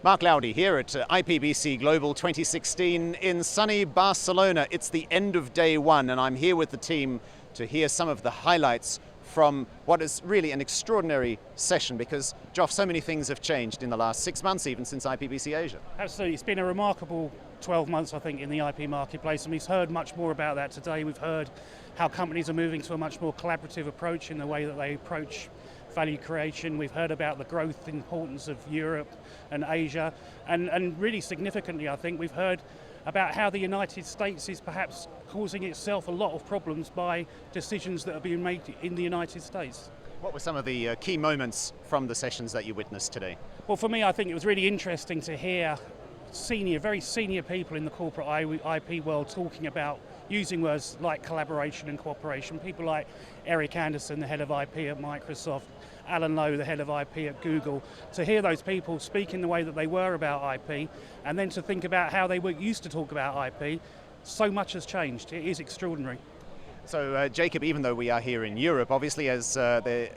Mark Laudi here at IPBC Global 2016 in sunny Barcelona. It's the end of day one and I'm here with the team to hear some of the highlights from what is really an extraordinary session because, Joff, so many things have changed in the last 6 months, even since IPBC Asia. Absolutely, it's been a remarkable 12 months, I think, in the IP marketplace, and we've heard much more about that today. We've heard how companies are moving to a much more collaborative approach in the way that they approach value creation. We've heard about the growth importance of Europe and Asia, and really significantly, I think, we've heard about how the United States is perhaps causing itself a lot of problems by decisions that are being made in the United States. What were some of the key moments from the sessions that you witnessed today? Well, for me, I think it was really interesting to hear very senior people in the corporate IP world talking about using words like collaboration and cooperation. People like Eric Anderson, the head of IP at Microsoft, Alan Lowe, the head of IP at Google. To hear those people speak in the way that they were about IP, and then to think about how they were used to talk about IP, so much has changed. It is extraordinary. So, Jacob, even though we are here in Europe, obviously as the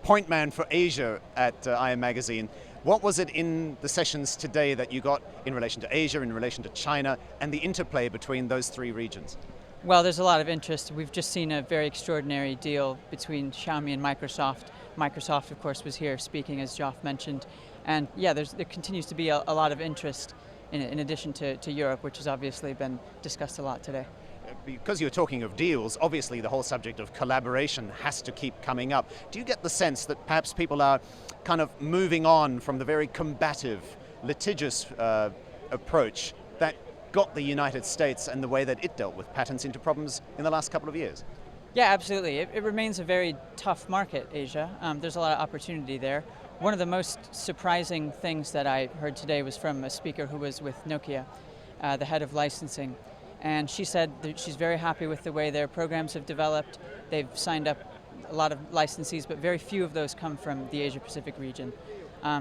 point man for Asia at IAM Magazine, what was it in the sessions today that you got in relation to Asia, in relation to China, and the interplay between those three regions? Well, there's a lot of interest. We've just seen a very extraordinary deal between Xiaomi and Microsoft. Microsoft, of course, was here speaking, as Joff mentioned. And yeah, there continues to be a lot of interest in addition to Europe, which has obviously been discussed a lot today. Because you're talking of deals, obviously the whole subject of collaboration has to keep coming up. Do you get the sense that perhaps people are kind of moving on from the very combative, litigious approach that got the United States and the way that it dealt with patents into problems in the last couple of years? Yeah, absolutely. It remains a very tough market, Asia. There's a lot of opportunity there. One of the most surprising things that I heard today was from a speaker who was with Nokia, the head of licensing. And she said that she's very happy with the way their programs have developed. They've signed up a lot of licensees, but very few of those come from the Asia-Pacific region.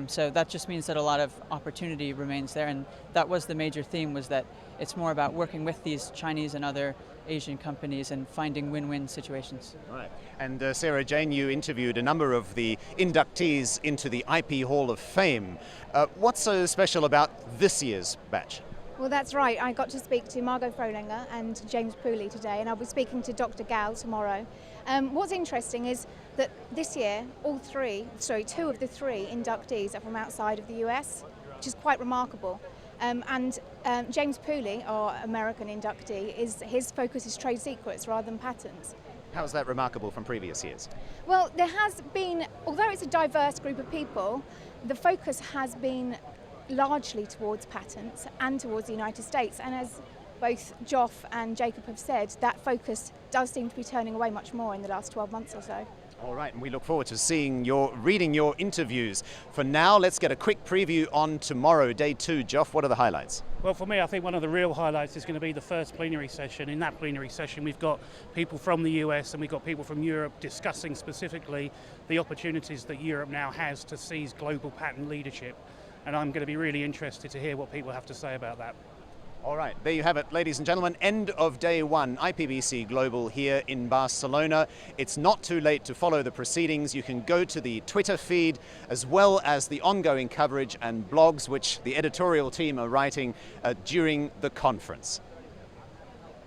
So that just means that a lot of opportunity remains there, and that was the major theme, was that it's more about working with these Chinese and other Asian companies and finding win-win situations. Right. And Sara-Jayne, you interviewed a number of the inductees into the IP Hall of Fame. What's so special about this year's batch? Well, that's right. I got to speak to Margot Frolinger and James Pooley today, and I'll be speaking to Dr. Gao tomorrow. What's interesting is that this year, two of the three inductees are from outside of the US, which is quite remarkable. James Pooley, our American inductee, his focus is trade secrets rather than patents. How is that remarkable from previous years? Well, there has been, although it's a diverse group of people, the focus has been largely towards patents and towards the United States, and as both Joff and Jacob have said, that focus does seem to be turning away much more in the last 12 months or so. All right, and we look forward to reading your interviews. For now, let's get a quick preview on tomorrow, day 2. Joff, what are the highlights? Well, for me, I think one of the real highlights is going to be the first plenary session. In that plenary session, we've got people from the US and we've got people from Europe discussing specifically the opportunities that Europe now has to seize global patent leadership. And I'm going to be really interested to hear what people have to say about that. All right, there you have it, ladies and gentlemen. End of day 1, IPBC Global here in Barcelona. It's not too late to follow the proceedings. You can go to the Twitter feed, as well as the ongoing coverage and blogs which the editorial team are writing during the conference.